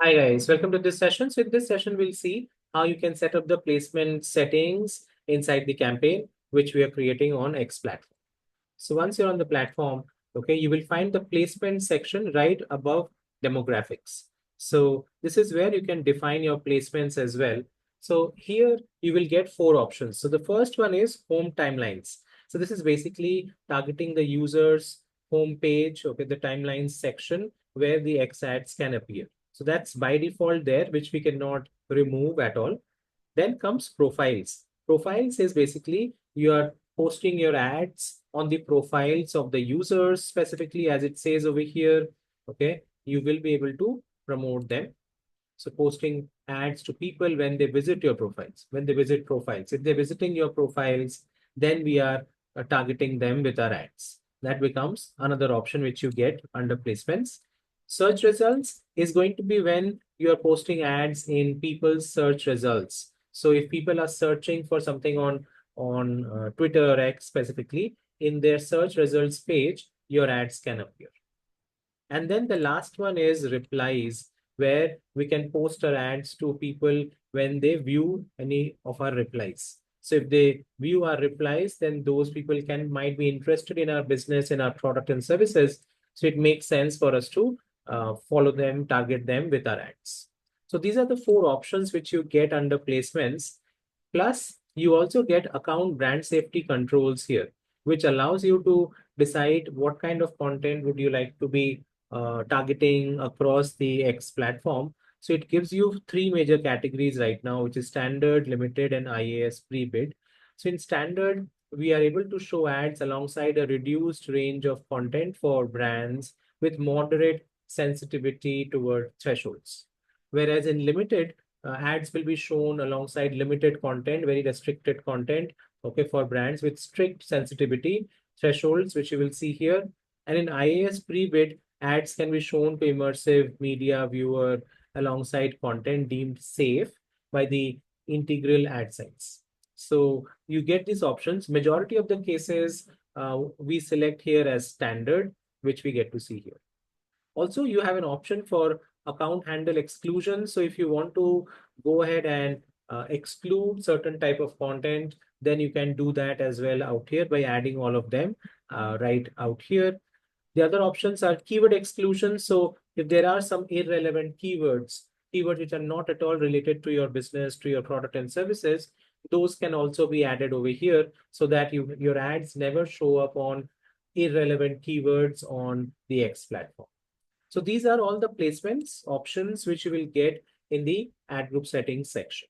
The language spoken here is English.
Hi guys, welcome to this session. So in this session, we'll see how you can set up the placement settings inside the campaign, which we are creating on X platform. So once you're on the platform, okay, you will find the placement section right above demographics. So this is where you can define your placements as well. So here you will get four options. So the first one is home timelines. So this is basically targeting the user's home page, okay, the timelines section where the X ads can appear. So that's by default there, which we cannot remove at all. Then comes profiles. Profiles is basically you are posting your ads on the profiles of the users, specifically as it says over here. Okay, you will be able to promote them. So posting ads to people when they visit your profiles, when they visit profiles. If they're visiting your profiles, then we are targeting them with our ads. That becomes another option which you get under placements. Search results is going to be when you are posting ads in people's search results. So if people are searching for something on Twitter or X specifically, in their search results page, your ads can appear. And then the last one is replies, where we can post our ads to people when they view any of our replies. So if they view our replies, then those people might be interested in our business, in our product and services. So it makes sense for us to follow them, target them with our ads. So these are the four options which you get under placements. Plus, you also get account brand safety controls here, which allows you to decide what kind of content would you like to be targeting across the X platform. So it gives you three major categories right now, which is standard, limited, and IAS pre-bid. So in standard, we are able to show ads alongside a reduced range of content for brands with moderate sensitivity toward thresholds. Whereas in limited, ads will be shown alongside limited content, very restricted content, okay, for brands with strict sensitivity thresholds, which you will see here. And in IAS pre-bid, ads can be shown to immersive media viewer alongside content deemed safe by the integral ad science. So you get these options. Majority of the cases we select here as standard, which we get to see here. Also, you have an option for account handle exclusion. So if you want to go ahead and exclude certain type of content, then you can do that as well out here by adding all of them right out here. The other options are keyword exclusion. So if there are some irrelevant keywords which are not at all related to your business, to your product and services, those can also be added over here so that your ads never show up on irrelevant keywords on the X platform. So these are all the placements options which you will get in the ad group settings section.